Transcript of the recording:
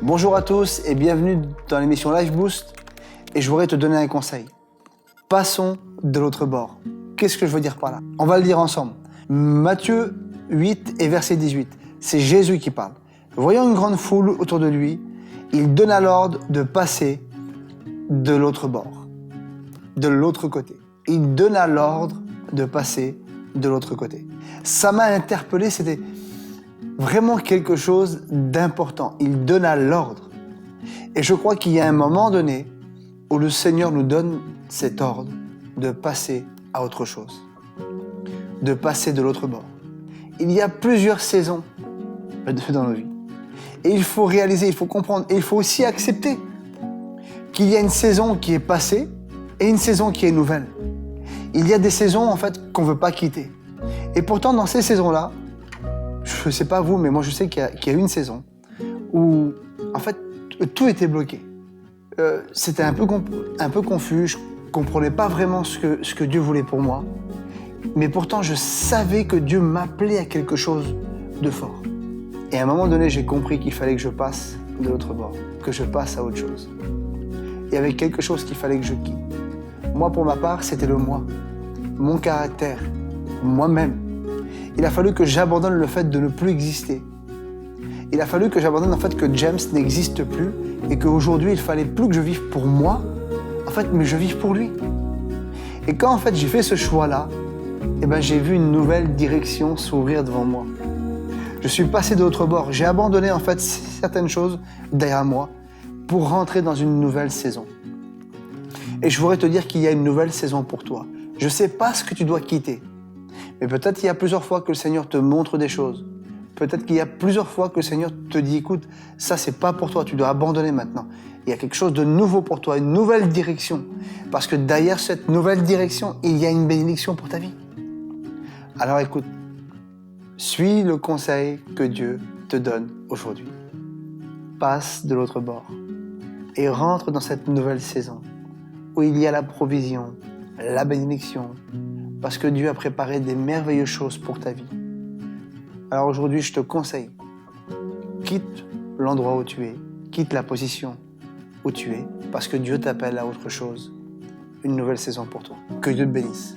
Bonjour à tous et bienvenue dans l'émission Life Boost et je voudrais te donner un conseil. Passons de l'autre bord. Qu'est-ce que je veux dire par là? On va le dire ensemble. Matthieu 8 et verset 18. C'est Jésus qui parle. Voyant une grande foule autour de lui, il donna l'ordre de passer de l'autre bord, de l'autre côté. Il donna l'ordre de passer de l'autre côté. Ça m'a interpellé, c'était vraiment quelque chose d'important. Il donna l'ordre. Et je crois qu'il y a un moment donné où le Seigneur nous donne cet ordre de passer à autre chose, de passer de l'autre bord. Il y a plusieurs saisons dans nos vies. Et il faut réaliser, il faut comprendre, et il faut aussi accepter qu'il y a une saison qui est passée et une saison qui est nouvelle. Il y a des saisons en fait qu'on ne veut pas quitter. Et pourtant dans ces saisons-là, je ne sais pas vous, mais moi je sais qu'il y a une saison où en fait tout était bloqué. C'était un peu confus, je ne comprenais pas vraiment ce que Dieu voulait pour moi. Mais pourtant je savais que Dieu m'appelait à quelque chose de fort. Et à un moment donné, j'ai compris qu'il fallait que je passe de l'autre bord, que je passe à autre chose. Il y avait quelque chose qu'il fallait que je quitte. Moi, pour ma part, c'était le moi, mon caractère, moi-même. Il a fallu que j'abandonne le fait de ne plus exister. Il a fallu que j'abandonne le fait que James n'existe plus et qu'aujourd'hui, il fallait plus que je vive pour moi, en fait, mais je vive pour lui. Et quand en fait j'ai fait ce choix-là, j'ai vu une nouvelle direction s'ouvrir devant moi. Je suis passé de l'autre bord. J'ai abandonné en fait certaines choses derrière moi pour rentrer dans une nouvelle saison. Et je voudrais te dire qu'il y a une nouvelle saison pour toi. Je ne sais pas ce que tu dois quitter. Mais peut-être qu'il y a plusieurs fois que le Seigneur te montre des choses. Peut-être qu'il y a plusieurs fois que le Seigneur te dit, écoute, ça c'est pas pour toi, tu dois abandonner maintenant. Il y a quelque chose de nouveau pour toi, une nouvelle direction. Parce que derrière cette nouvelle direction, il y a une bénédiction pour ta vie. Alors écoute, suis le conseil que Dieu te donne aujourd'hui. Passe de l'autre bord et rentre dans cette nouvelle saison où il y a la provision, la bénédiction, parce que Dieu a préparé des merveilleuses choses pour ta vie. Alors aujourd'hui, je te conseille, quitte l'endroit où tu es, quitte la position où tu es, parce que Dieu t'appelle à autre chose, une nouvelle saison pour toi. Que Dieu te bénisse.